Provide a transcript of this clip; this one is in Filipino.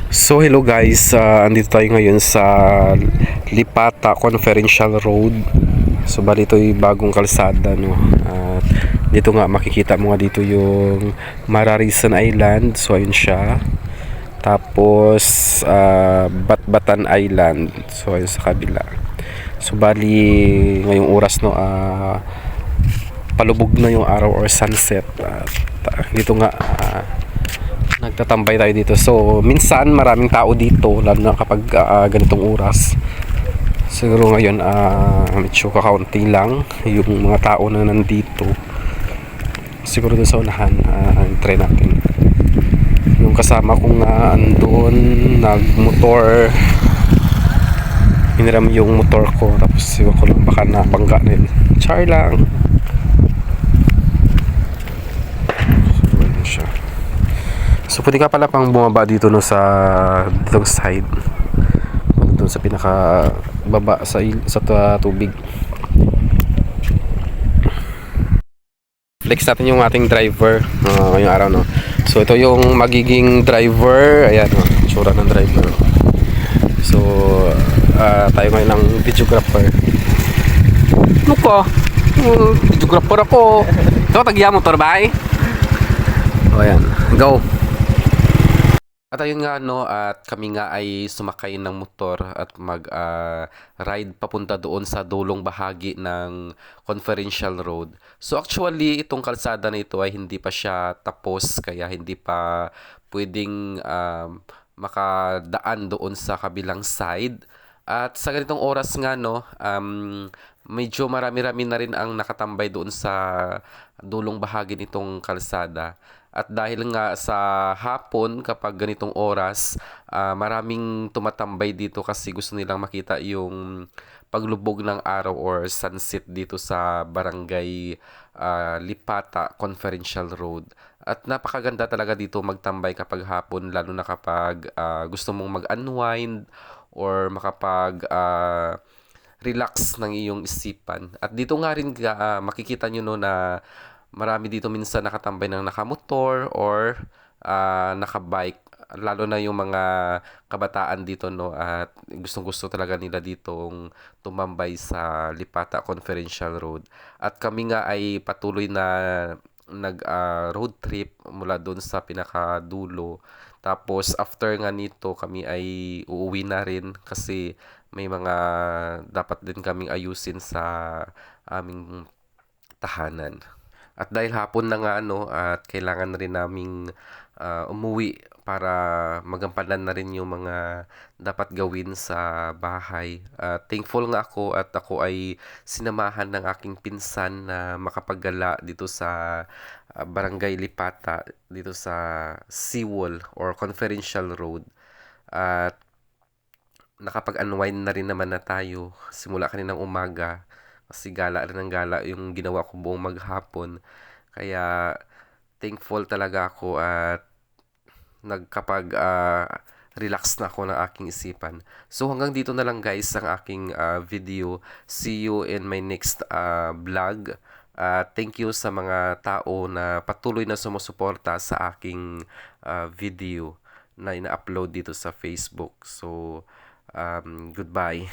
So hello guys, andito tayo ngayon sa Lipata Conferential Road. So bali ito yung bagong kalsada, no. At dito nga makikita mo nga dito yung Mararisan Island. So ayun siya. Tapos Batbatan Island. So ayun sa kabila. So bali ngayong oras, no, palubog na yung araw or sunset. At dito nga nagtatambay tayo dito. So minsan maraming tao dito, lalo na kapag ganitong oras. Siguro ngayon medyo kakaunti lang yung mga tao na nandito. Siguro doon sa unahan, try natin. Yung kasama kong andun, nagmotor, hiniram yung motor ko, tapos iwan ko lang baka nabangga na yun. Char lang. So yun siya. So pwede ka pala pang bumaba dito, no, sa ditong side, doon sa pinaka baba sa tubig. Flex natin yung ating driver ngayong araw, no. So ito yung magiging driver. Ayan, no, tsura ng driver. So tayo ngayon ng videographer. Ano ka? Videographer ako. Ito tagya motor ba eh? O ayan, go. At ayun nga, no, at kami nga ay sumakay ng motor at ride papunta doon sa dulong bahagi ng Conferential Road. So actually, itong kalsada na ito ay hindi pa siya tapos, kaya hindi pa pwedeng makadaan doon sa kabilang side. At sa ganitong oras nga, no, medyo marami-rami na rin ang nakatambay doon sa dulong bahagi nitong kalsada. At dahil nga sa hapon, kapag ganitong oras, maraming tumatambay dito kasi gusto nilang makita yung paglubog ng araw or sunset dito sa Barangay Lipata Conferential Road. At napakaganda talaga dito magtambay kapag hapon, lalo na kapag gusto mong mag-unwind or makapag relax ng iyong isipan. At dito nga rin makikita nyo, no, na marami dito minsan nakatambay ng nakamotor or nakabike, lalo na yung mga kabataan dito, no, at gustong-gusto talaga nila ditong tumambay sa Lipata Conferential Road. At kami nga ay patuloy na nag road trip mula doon sa pinakadulo. Tapos after nga nito, kami ay uuwi na rin kasi may mga dapat din kaming ayusin sa aming tahanan. At dahil hapon na nga, ano, at kailangan na rin naming umuwi para magampanan na rin yung mga dapat gawin sa bahay. Thankful nga ako at ako ay sinamahan ng aking pinsan na makapaggala dito sa Barangay Lipata, dito sa Seawall or Conferential Road. At nakapag-unwind na rin naman na tayo simula kaninang umaga. Kasi gala rin ng gala yung ginawa ko buong maghapon. Kaya thankful talaga ako at nagkapag relax na ako ng aking isipan. So hanggang dito na lang guys ang aking video. See you in my next vlog. Thank you sa mga tao na patuloy na sumusuporta sa aking video na ina-upload dito sa Facebook. So goodbye.